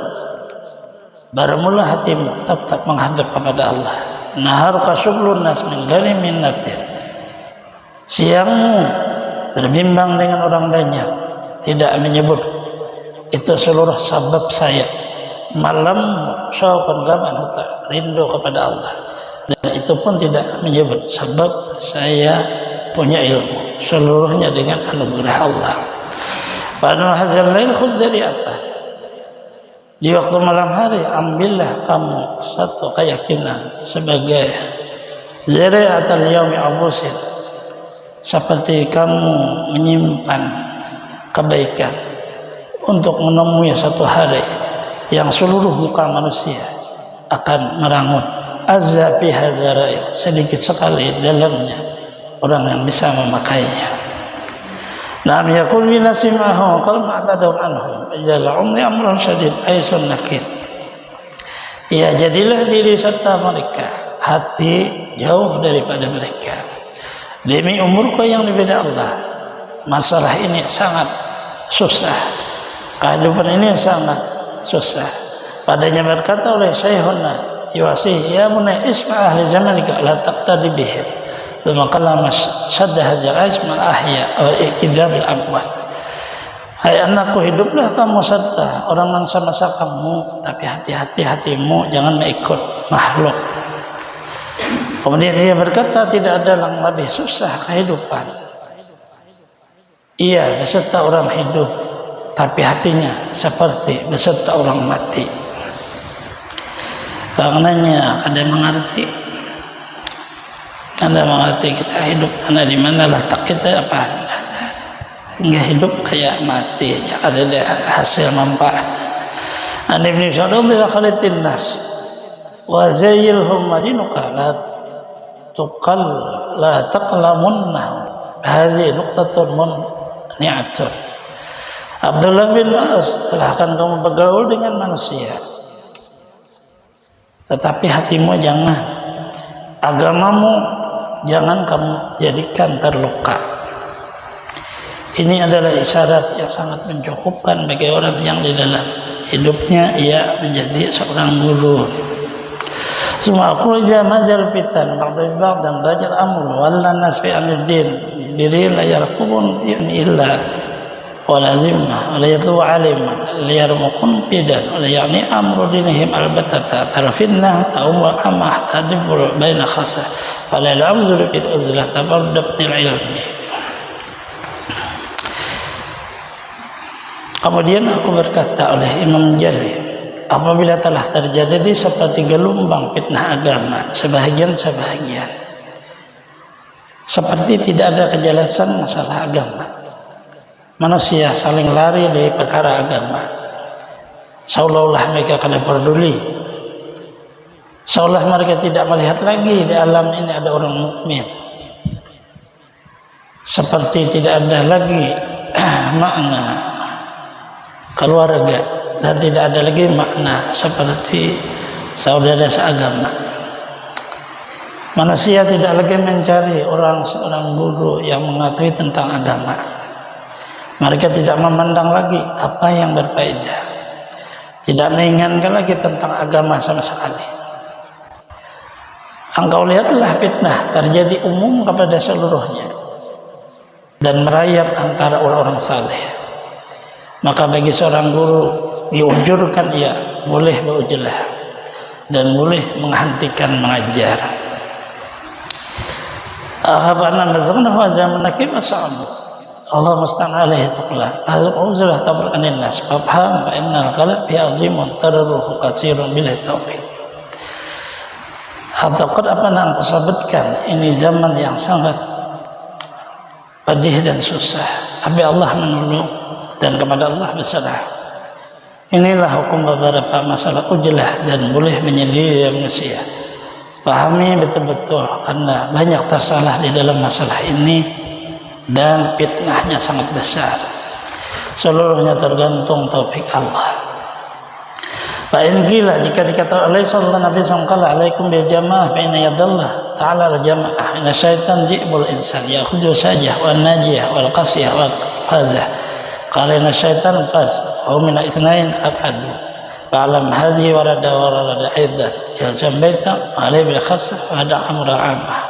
bermula hatimu tetap menghadap kepada Allah. Nahar kasublun nas min ghalimin natin, siangmu terbimbang dengan orang banyak, tidak menyebut itu seluruh sebab saya. Malam syauqan gaman huta, rindu kepada Allah, dan itu pun tidak menyebut sebab saya punya ilmu, seluruhnya dengan anugerah Allah. Pada hazal lail khudh zari'atah, di waktu malam hari ambillah kamu satu keyakinan sebagai zari'atal yaumi abusin, seperti kamu menyimpan kebaikan untuk menemui satu hari yang seluruh muka manusia akan merangut. Azza fi hadzara'i, sedikit sekali dalamnya orang yang bisa memakainya. Lam yakul bi nasimahu qal ma'badun anhum ijala umri amrun syadid aisun nakid. Ya, jadilah diri serta mereka hati jauh daripada mereka. Demi umurku yang diberi Allah, masalah ini sangat susah, kehidupan ini sangat susah. Padanya berkata oleh Syekhuna Yuwasih, ya bunai isma ahli zamanika la taqtadi bihim, thumma qala syadda hadzal isma ahya wal iktidab al amwat. Hai anakku, hiduplah kamu serta orang yang sama-sama kamu, tapi hati-hati hatimu jangan mengikut makhluk. Kemudian dia berkata, tidak ada yang lebih susah kehidupan, ia beserta orang hidup, tapi hatinya seperti beserta orang mati. Karenanya ada mengerti, kita hidup karena di mana letak kita apa? Enggak hidup kayak mati aja, ada hasil manfaat. An Ibnu Syarad khalitin nas wa zayyilhum madinuka la taqlamunna hadhihi nuqtatun ni'atun. Abdullah bin Mas'ud, silahkan kamu bergaul dengan manusia, tetapi hatimu jangan, agamamu jangan kamu jadikan terluka. Ini adalah isyarat yang sangat mencukupkan bagi orang yang di dalam hidupnya ia menjadi seorang guru. Semua aku dia mazal fitan ba'd dan belajar amul wala nasfi amiddin diri la yarqubun illa wala zimmah wala yatu alim liyarmukun bidan wala yani amru dinihim albatata tarfinna ta'um wa amah tadibur baina khasa wala al'amzul bil uzlah tabardabtil ilmi. Kemudian aku berkata oleh Imam Jali, apabila telah terjadi seperti gelombang fitnah agama sebahagian seperti tidak ada kejelasan masalah agama, manusia saling lari dari perkara agama, seolah-olah mereka kada peduli, seolah mereka tidak melihat lagi di alam ini ada orang mukmin, seperti tidak ada lagi makna keluarga dan tidak ada lagi makna seperti saudara seagama. Manusia tidak lagi mencari seorang guru yang mengetahui tentang agama. Mereka tidak memandang lagi apa yang berfaedah, tidak menginginkan lagi tentang agama sama sekali. Engkau lihatlah fitnah terjadi umum kepada seluruhnya dan merayap antara orang-orang saleh. Maka bagi seorang guru diujurkan ia boleh berujulah dan boleh menghentikan mengajar. Ahabana mazghna wa zamanaki mas'al. Allah musta'an alaihi taqla. Al-uzlah tabarakanin nas. Fafham fa innal kalam fi azimun tararuhu katsirun bil tauhid. Ataqad apa yang aku sebutkan, ini zaman yang sangat pedih dan susah. Tapi Allah menolong dan kepada Allah berserah. Inilah hukum beberapa masalah ujlah dan boleh menyendiri manusia. Pahami betul-betul karena banyak tersalah di dalam masalah ini dan fitnahnya sangat besar. Seluruhnya tergantung taufik Allah. Fa'in gila jika dikatakan alaihi sallallahu nabi sallallahu alaikum bi jamaah fa inna yadallah ta'ala al jamaah inna syaitan ji'bul insan ya'khudhu sajah wa najiyah wal qasiyah wa fazah qala inna syaitan faz wa min itsnain aqadu fa'alam hadhi warada aidan ya sambaita alaihi bil khasah wa ada amra ammah.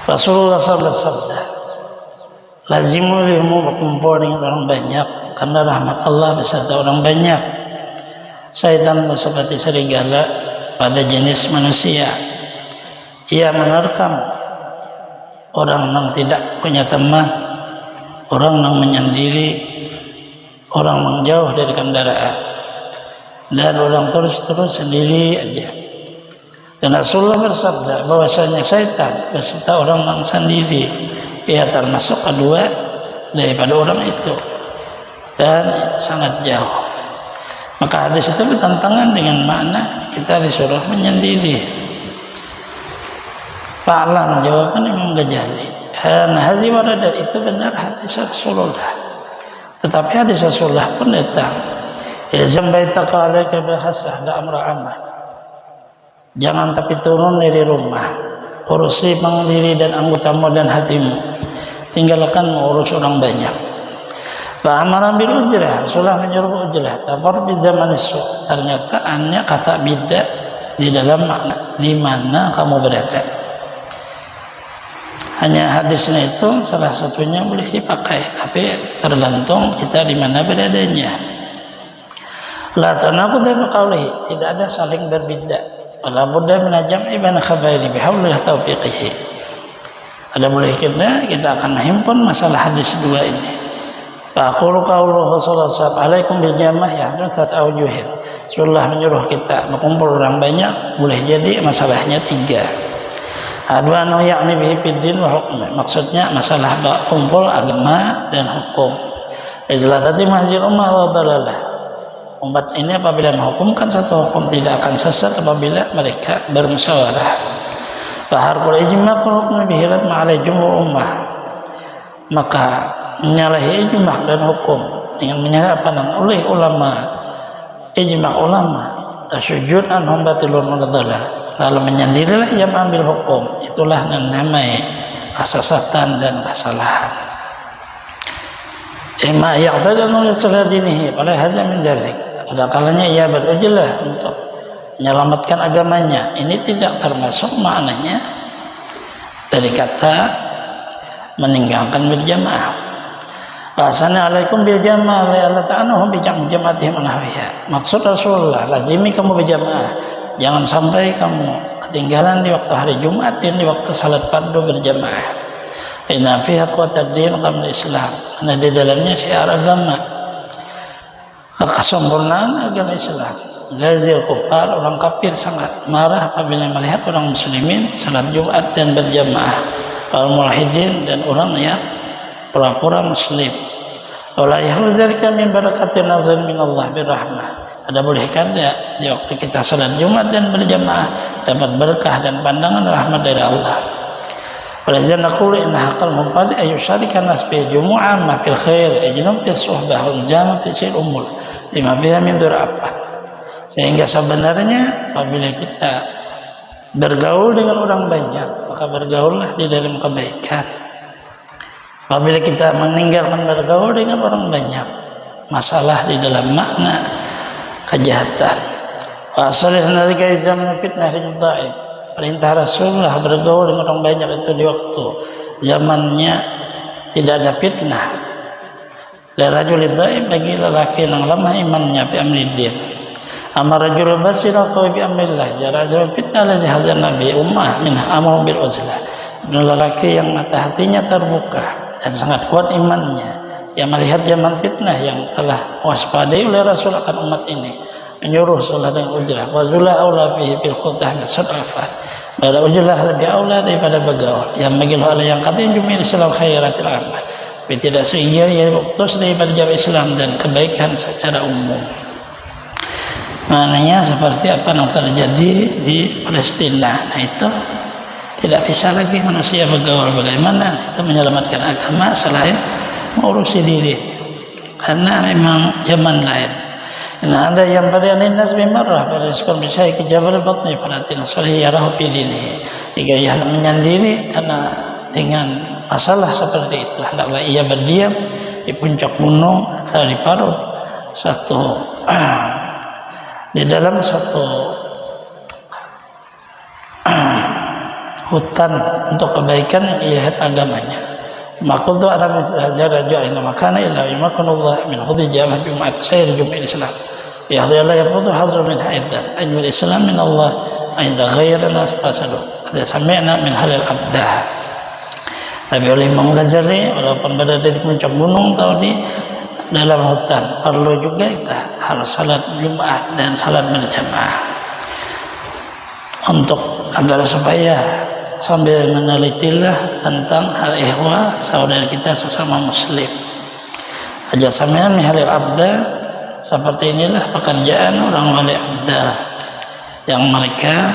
Rasulullah SAW lazimu ilmu berkumpul dengan orang banyak karena rahmat Allah beserta orang banyak. Syaitan seperti serigala pada jenis manusia, ia menerkam orang yang tidak punya teman, orang yang menyendiri, orang yang jauh dari kendaraan, dan orang terus sendiri aja. Dan Rasulullah bersabda bahwasanya syaitan beserta orang yang sendiri, ia termasuk kedua daripada orang itu dan sangat jauh. Maka hadis itu bertentangan dengan makna kita disuruh menyendiri. Fa'lam jawaban Imam Ghazali. Hadis warada itu benar hadis Rasulullah. Tetapi hadis Rasulullah pun datang. Ilzam baitaka alaika bil khasah la amra ammah. Jangan tapi turun dari rumah. Urusi diri dan anggotamu dan hatimu. Tinggalkan mengurus orang banyak. Fa'amara bil ujrah, Rasulullah menyuruh ujrah. Tapi di zaman itu ternyata annya kata bida di dalam makna di mana kamu berada. Hanya hadisnya itu salah satunya boleh dipakai, tapi tergantung kita di mana beradanya. La tanaqud bi qawlihi, tidak ada saling berbeda. Wala budda min jam'i baina khabairi bihaulillah taufiqihi. Ada boleh kita akan menghimpun masalah hadis dua ini. Faqulu qauluhu sallallahu alaihi wasallam alaikum bil jamaah ya sat aujuhin. Rasulullah menyuruh kita berkumpul orang banyak, boleh jadi masalahnya tiga. Adwanu yakni bihi fiddin wa hukm. Maksudnya masalah kumpul agama dan hukum. Izlatati mahzil ummah wa dalalah. Umat ini apabila menghukumkan satu hukum tidak akan sesat apabila mereka bermusyawarah. Faharqul ijma' hukum bihi lamma alai jumhur ummah. Maka menyalahi ijma' dan hukum dengan menyalahkan oleh ulama, ijma' ulama tasyujud anhum batilun wa dhalal. Lalu menyendirilah yang ambil hukum, itulah yang namanya kesesatan dan kesalahan. Ima yaqtadanu li saladinihi pada hadza min dzalik. Ada kalanya ia berujlah untuk menyelamatkan agamanya. Ini tidak termasuk maknanya dari kata meninggalkan berjamaah. Bahasanya alaikum bil jamaah la Allah ta'anuhum bi jam'atihim nahwiha. Maksud Rasulullah, lazimi kamu berjamaah. Jangan sampai kamu ketinggalan di waktu hari Jumat dan di waktu salat fardu berjamaah. Inna fiha quwwatad din qabla Islam. Karena di dalamnya syiar agama. Kesempurnaan agama Islam. Ghazil kufar, orang kafir sangat marah apabila melihat orang muslimin salat Jumat dan berjamaah. Al mulhidin dan orang yang pura-pura muslim. Wala yahzalika min barakatin nazar min Allah birahmah. Ada boleh kada di waktu kita salat Jumat dan berjamaah dapat berkah dan pandangan rahmat dari Allah. Walazan naqulu inna haqqal munqadi ayyusharika nas fi jumu'ah ma fil khair ajnum fi suhbah wal jama' fi sil umur lima biha min dur'afat. Sehingga sebenarnya apabila kita bergaul dengan orang banyak, maka bergaullah di dalam kebaikan. Apabila kita meninggalkan bergaul dengan orang banyak, masalah di dalam makna kejahatan. Wa asalihna dzalika zaman fitnah ridhaib. Perintah Rasulullah bergaul dengan orang banyak itu di waktu zamannya tidak ada fitnah. La rajul ridhaib, bagi lelaki yang lemah imannya bi amriddin. Amar rajul basira fa bi amrillah. Jara'ul fitnah alladhi hadzal nabi ummah min amru bil uzlah. Lelaki yang mata hatinya terbuka dan sangat kuat imannya, yang melihat zaman fitnah yang telah waspadai oleh Rasul akan umat ini, menyuruh salat dengan ujrah. Wa zula aula fihi bil khutah sadafah. Pada ujrah lebih aula daripada bergaul. Yang bagi hal yang katanya jumil Islam khairatil ammah. Tapi tidak seia yang putus daripada jalan Islam dan kebaikan secara umum. Maknanya seperti apa yang terjadi di Palestina. Nah itu tidak bisa lagi manusia bergaul. Bagaimana itu menyelamatkan agama selain mengurusi diri, karena memang zaman lain. Nah ada yang pada nas bimarrah pada sekolah bisa ke jabal batni falatin soleh yarahu pilih. Jika ia menyendiri karena dengan masalah seperti itu, hendaklah ia berdiam di puncak gunung atau di paruh di dalam satu hutan untuk kebaikan ia agamanya. Maqul tu ana jara ja'ina makana illa bimakunullah min khudhi jamah bima'at sayr jum'il Islam. Ya Allah yafudu hazru min haidan ajmil Islam min Allah ainda ghairana fasadu. Ada sami'na min halil abdah. Nabi oleh Imam Ghazali walaupun berada di puncak gunung atau di dalam hutan, perlu juga kita harus salat Jumat dan salat berjamaah untuk agar supaya sambil menelitilah tentang hal ihwa saudara kita sesama muslim. Aja samian mihalil abda, seperti inilah pekerjaan orang wali abda yang mereka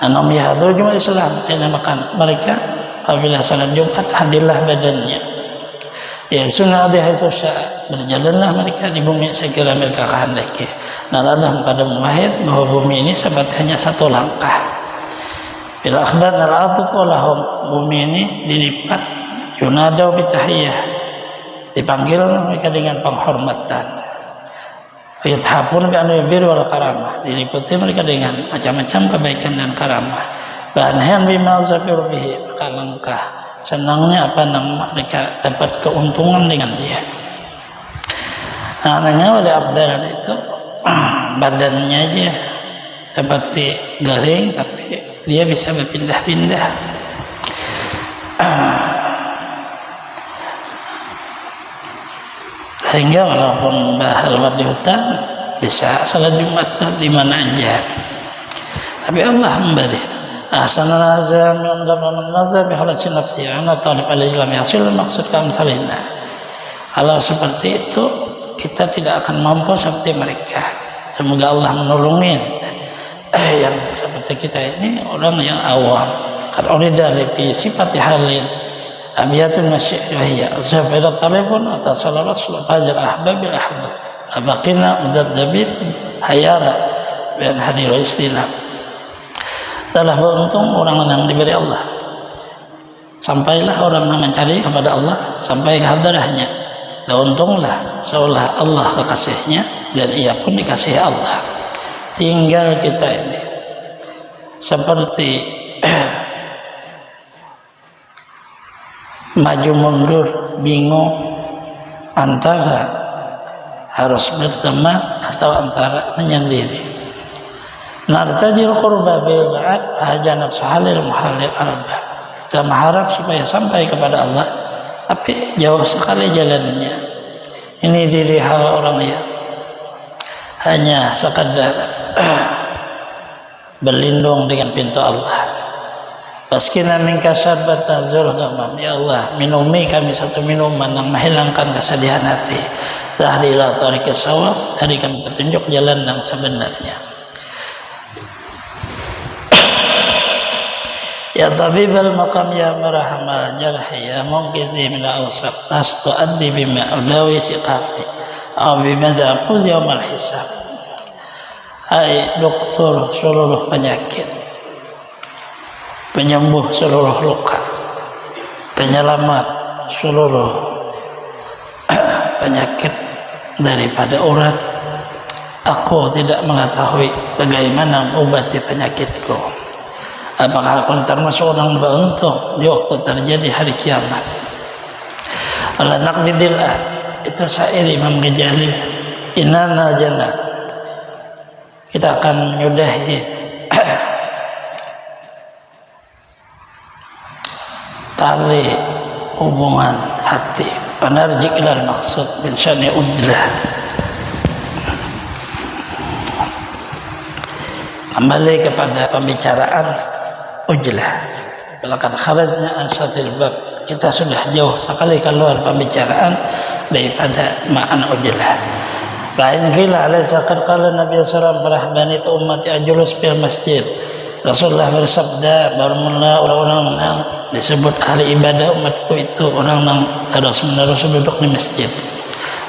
anam yahdu Jumat Islam. Ini makan mereka apabila salat Jumat hadirlah badannya. Ya sunnah adihaisusya, berjalanlah mereka di bumi sekira mereka kehendaki. Dan Allah mengkadam wahid bahwa bumi ini seperti hanya satu langkah. Bila akhbar nal'atu lahum, bumi ini dilipat yunadau bitahiyah, dipanggil mereka dengan penghormatan. Yithapun bi'anu yubir wal karamah, diliputi mereka dengan macam-macam kebaikan dan karamah. Banhan bima zafiru bihi, maka langkah senangnya apa yang mereka dapat keuntungan dengan dia. Anaknya oleh abdal itu badannya aja seperti garing, tapi dia bisa berpindah-pindah. Sehingga walaupun halwat di hutan bisa salat Jumat di mana aja. Tapi Allah memberi ahsanul azam yang dalam nazar bihalasi nafsi ana talib alaihi lam yasil maksud kamsalina. Kalau seperti itu kita tidak akan mampu seperti mereka. Semoga Allah menolongi kita. Yang seperti kita ini orang yang awam. Kad urida li sifati halin abiyatul masyi'iyah azhabirat talibun atau salawat fajr ahbabil ahbab abaqina mudzabdabit hayara bin hadir istilah. Telah beruntung orang yang diberi Allah. Sampailah orang yang mencari kepada Allah sampai ke hadrahnya. Dan untunglah seolah Allah kekasihnya dan ia pun dikasihi Allah. Tinggal kita ini seperti maju mundur, bingung antara harus berteman atau antara menyendiri. Nartajil qurba bil ba'd hajanat sahalil muhalil arba. Kita mengharap supaya sampai kepada Allah, tapi jauh sekali jalannya. Ini diri hal orang yang hanya sekadar berlindung dengan pintu Allah. Paskina minka syarbatan zulgamam. Ya Allah, minumi kami satu minuman yang menghilangkan kesedihan hati. Tahdila tariqis shawab, dari kami petunjuk jalan yang sebenarnya. Ya tabibal maqam ya marhama jarhi ya munqidhi min awsaq tastu addi bima ulawi siqati aw bima daqul yaumal hisab. Hai dokter seluruh penyakit, penyembuh seluruh luka, penyelamat seluruh penyakit daripada urat. Aku tidak mengetahui bagaimana mengobati penyakitku. Apakah aku termasuk orang beruntung di waktu terjadi hari kiamat? Allah naqbidillah, itu syair Imam Ghazali. Inana jannah, kita akan menyudahi tali hubungan hati. Panarji ilal maksud bin syani ujlah, kembali kepada pembicaraan ujlah. Belakang kharajnya ansyatil bab, kita sudah jauh sekali keluar pembicaraan daripada makna ujlah. Lain gila alaysa qad qala Nabi sallallahu alaihi wasallam bani ummati ajulus fil masjid. Rasulullah bersabda, bermula orang-orang yang disebut ahli ibadah umatku itu orang yang terus-menerus duduk di masjid.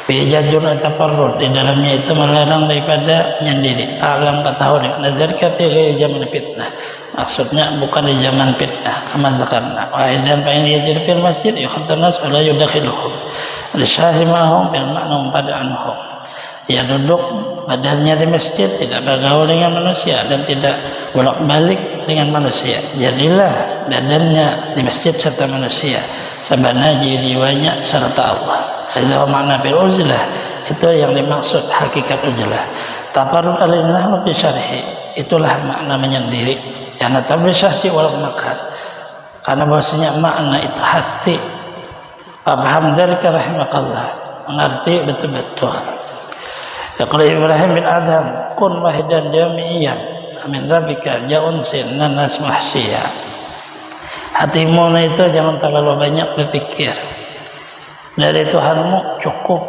Bijajun ataparrud, di dalamnya itu melarang daripada menyendiri. Alam ketahuan nazarka fi zaman fitnah, maksudnya bukan di zaman fitnah. Kama zakarna wa aidan fa in yajid fil masjid yukhaddanas wa la yudakhiluhum lisahimahum bil ma'num pad'anhum. Ia duduk badannya di masjid, tidak bergaul dengan manusia dan tidak bolak-balik dengan manusia. Jadilah badannya di masjid serta manusia, sabana jiwanya serta Allah. Itu makna bil uzlah, itu yang dimaksud hakikat uzlah. Taparrud al-inah fi syarhi, itulah makna menyendiri. Yana tabrisyah wal makar, karena bahasanya makna itu hati. Paham dzalika rahimakallah, mengerti betul-betul. Yaqul Ibrahim bin Adam, kun wahidan jami'iyyan amin rabbika ja'un sinnan nas mahsyiyah. Hatimu itu jangan terlalu banyak berpikir, dari Tuhanmu cukup,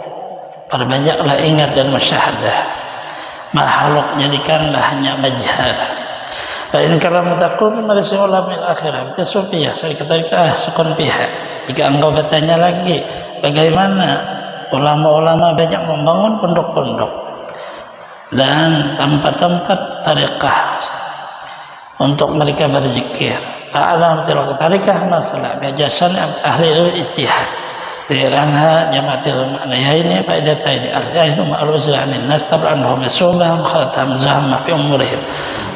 perbanyaklah ingat dan musyahadah. Makhluk jadikanlah hanya majhar. Lain kalau mutakun marisi ulamil akhirah itu sufiya saya katakan sukun pihak. Jika engkau bertanya lagi bagaimana ulama-ulama banyak membangun pondok-pondok dan tempat-tempat tarekah untuk mereka berzikir. Alam tarekah masalah biajasan ahli ijtihad. Liranha jamaatil ma'nayaini faidataini al-ainu ma'ruzan an-nas tab'anhum bisubah khatam zahma fi umurihim.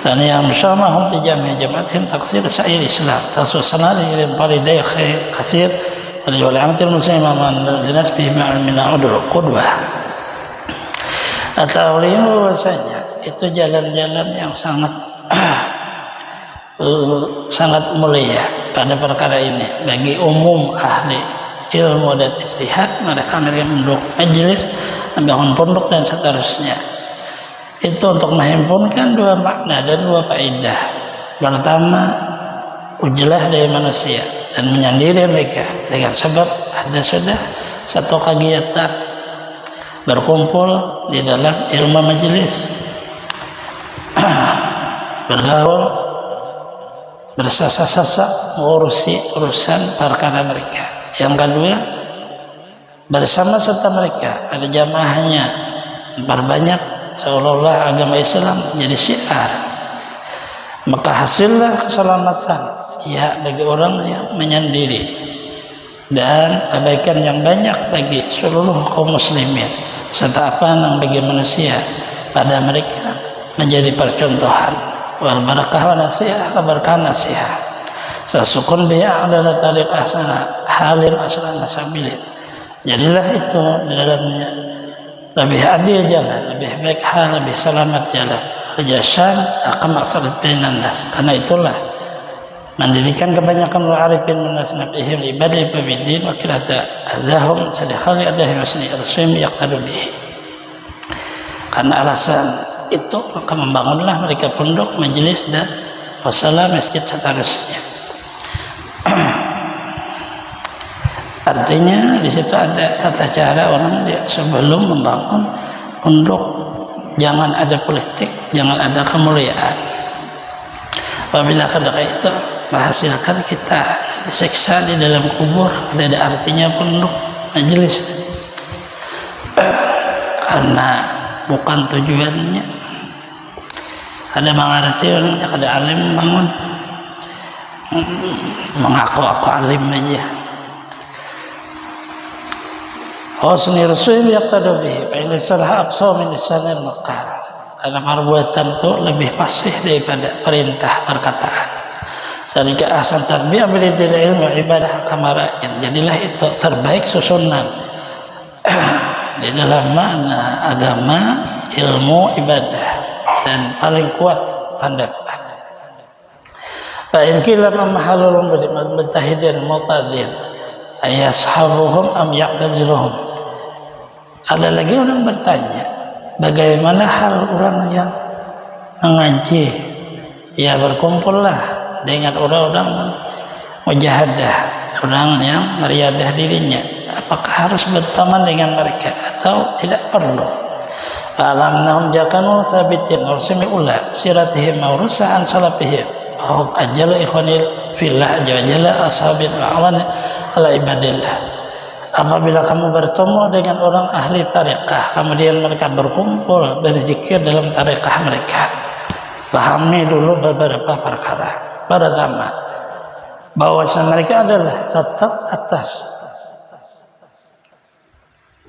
Thaniyan musamahum fi jami' jama'atihim taqsir sa'ir Islam. Tasusana li fariday khair kasir al-ulamatil muslimin man linas bi ma'amina udul qudwah. Atau limu bahasanya itu jalan-jalan yang sangat sangat mulia pada perkara ini bagi umum ahli ilmu dan ijtihad. Mereka menduk majelis, membangun pondok dan seterusnya. Itu untuk menghimpunkan dua makna dan dua faedah. Pertama, ujlah dari manusia dan menyendiri mereka dengan sebab ada sudah satu kegiatan berkumpul di dalam ilmu majelis, bergaul, bersasa-sasa mengurusi urusan perkara mereka. Yang kedua, bersama serta mereka ada jamaahnya, berbanyak seolah-olah agama Islam jadi syiar. Maka hasillah keselamatan ya bagi orang yang menyendiri dan kebaikan yang banyak bagi seluruh kaum muslimin, serta apa bagi manusia pada mereka menjadi percontohan. Wal barakah wa nasihat, keberkahan nasihat. Sasukun biya adalah tariq asana halil asana nasabilin. Jadilah itu di dalamnya lebih adil jalan, lebih baik hal, lebih selamat jalan. Rajasan akan maksud bainan nas. Karena itulah mendirikan kebanyakan arifin minas nabihim ibadil pabidin wa kilata adahum sadakhali adahi masni rasul yaqtadu bihi. Karena alasan itu maka membangunlah mereka pondok, majelis dan wassalam masjid seterusnya. Artinya di situ ada tata cara orang sebelum membangun pondok. Jangan ada politik, jangan ada kemuliaan. Apabila ketika itu menghasilkan kita disiksa di dalam kubur, ada artinya pondok majelis. Karena bukan tujuannya. Ada mengerti orangnya, ada alim bangun mengaku aku alim aja. Husni Rasul yaqtadu bihi fa inna salah aqsa min lisanil maqal. Karena perbuatan itu lebih fasih daripada perintah perkataan. Salika ahsan tarbiyah bilidil ilmu ibadah kamarain. Jadilah itu terbaik susunan di dalam makna agama, ilmu, ibadah, dan paling kuat pendapat. Fa in kila mahalul mutahidin mutadin ayashabuhum am ya'taziluhum. Ada lagi orang bertanya, bagaimana hal orang yang mengaji? Ya berkumpullah dengan orang-orang mujahadah, orang yang meriadah dirinya. Apakah harus berteman dengan mereka atau tidak perlu? Alamnahum jakanu thabitin ursimi ula siratihim maurusahan salafihim hum ajala ikhwanil fillah jalla ashabil awan ala ibadillah. Apabila kamu bertemu dengan orang ahli tarekah, kemudian mereka berkumpul berzikir dalam tarekah mereka, pahami dulu beberapa perkara. Pertama, bahwasanya mereka adalah tetap atas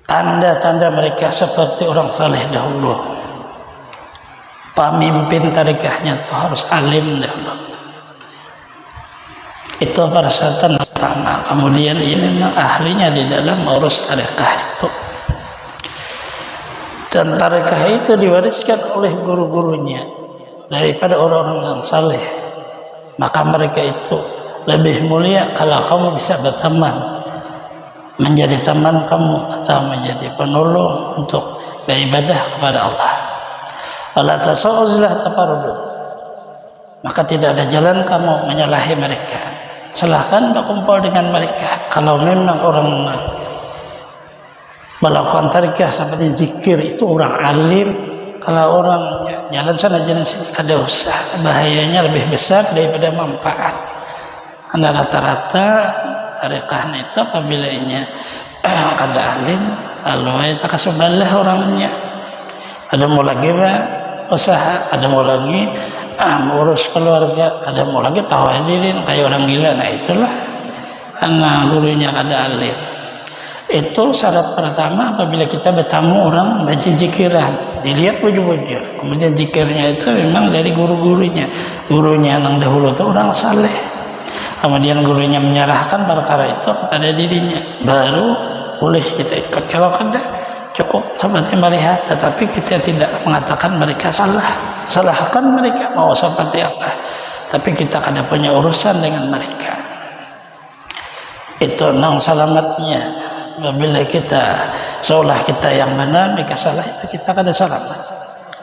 tanda-tanda mereka seperti orang saleh dahulu. Pemimpin tarekahnya itu harus alim dahulu. Itu persyaratan pertama. Kemudian ia memang ahlinya di dalam urus tarekah itu. Dan tarekah itu diwariskan oleh guru-gurunya daripada orang-orang yang saleh. Maka mereka itu lebih mulia kalau kamu bisa berteman, menjadi teman kamu atau menjadi penolong untuk beribadah kepada Allah. Wala tasawuzlah tafarrud. Maka tidak ada jalan kamu menyalahi mereka. Silahkan berkumpul dengan mereka. Kalau memang orang melakukan tarekah seperti zikir itu orang alim, kalau orang jalan sana jalan sini ada usah, bahayanya lebih besar daripada manfaat. Karena rata-rata tarekahnya itu apabila ini kada alim, lalu tak kasubalah orangnya. Ada mau lagi usaha, ada mau lagi urus keluarga, ada mau lagi tawahirin kayak orang gila. Nah itulah karena gurunya kada alim. Itu syarat pertama apabila kita bertamu orang baca zikiran, dilihat wujud-wujud. Kemudian zikirnya itu memang dari guru-gurunya. Gurunya yang dahulu itu orang saleh. Kemudian gurunya menyerahkan perkara itu kepada dirinya, baru boleh kita ikut. Kalau kada cukup seperti melihat, tetapi kita tidak mengatakan mereka salah. Salahkan mereka mau seperti apa, tapi kita kada punya urusan dengan mereka. Itu nang selamatnya. Apabila kita seolah kita yang benar, mereka salah, itu kita kada selamat.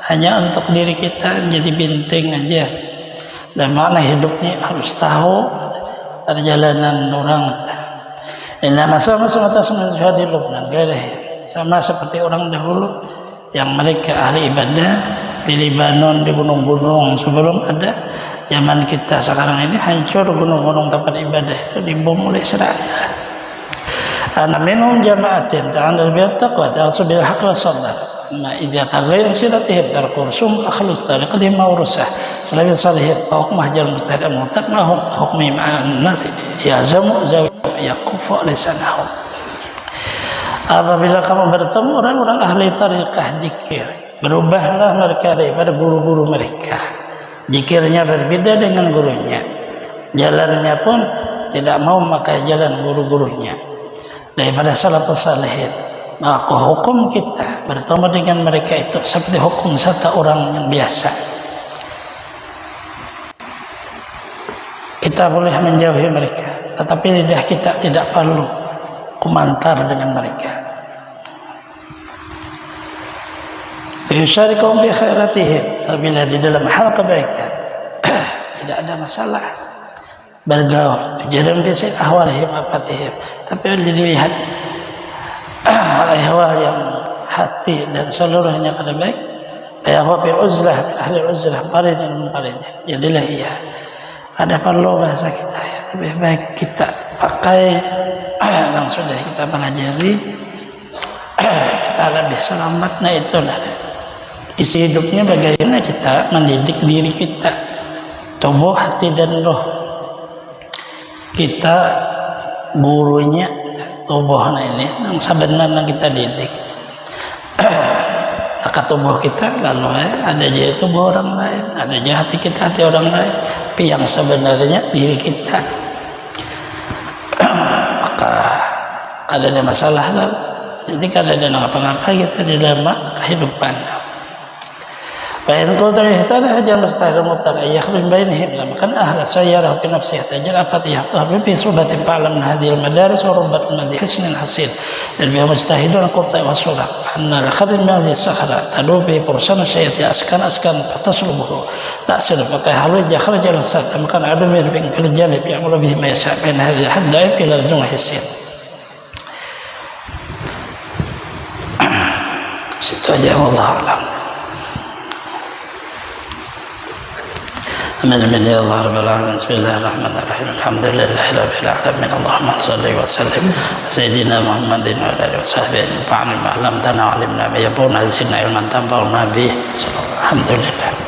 Hanya untuk diri kita menjadi benteng aja. Dan mana hidupnya harus tahu perjalanan orang. Nama sama-sama syahadi Lubnan, sama seperti orang dahulu yang mereka ahli ibadah di Libanon, di gunung-gunung. Sebelum ada zaman kita sekarang ini, hancur gunung-gunung tempat ibadah itu dibom oleh Israel. Ana minhum jama'atin ta'andal biat taqwa ta'asu bil haqq wa sabr. Ma idza taghayyar silatihim tarkursum akhlus tariqatihim mawrusah. Selain salihit hukmah jal mustahid mutat ma hukmi ma'an nas yazamu zaw yakufu lisanahum. Apabila kamu bertemu orang-orang ahli tariqah zikir, berubahlah mereka daripada guru-guru mereka. Zikirnya berbeda dengan gurunya. Jalannya pun tidak mau memakai jalan guru-gurunya. Daripada salafus salihin, maka hukum kita bertemu dengan mereka itu seperti hukum satu orang yang biasa. Kita boleh menjauhi mereka, tetapi lidah kita tidak perlu komentar dengan mereka. Yusyarikum bi khairatihim, apabila di dalam hal kebaikan tidak ada masalah. Bergaul, jangan biasa ahwalihim afatihim, tapi dilihat ahwal yang hati dan seluruhnya kada baik. Ya wafir uzlah, ahli uzlah, paling dan paling. Jadilah iya. Ada perlu bahasa kita ya, lebih baik kita pakai yang sudah kita pelajari, kita lebih selamat. Nah itulah isi hidupnya bagaimana kita mendidik diri kita, tubuh, hati dan roh. kita gurunya tubuh ini yang sebenarnya kita didik. Maka tubuh kita lalu ada aja tubuh orang lain, ada aja hati kita hati orang lain, tapi yang sebenarnya diri kita. Maka ada masalah lah. Jadi kalau ada apa-apa kita di dalam kehidupan. Bayan qul ta'ala hajar mustahil mutar yakhruj bainahum lam kan ahla sayyara fi nafsihi tajal afatih tahbi fi subatin fa'lam hadhihi al-madaris wa rubbat madhi hisn hasil dan biha mustahidun qulta wa surat anna al-khadim hadhihi as-sahra tadubi fursan syayati askan fataslubuhu ta'sil fa halu yakhraj al-sat kan adu min fil janib ya'muru bihi ma yasha min hadhihi hadda ila al-jumlah hisin. Situ aja Allah alam. من الله رب العالمين بسم الله الرحمن الرحيم الحمد لله رب العالمين اللهم صل وسلم سيدنا محمد وعلى اله وصحبه وعلم ما علمتنا وعلمنا ما ينفعنا زدنا علما تنفعنا به الحمد لله.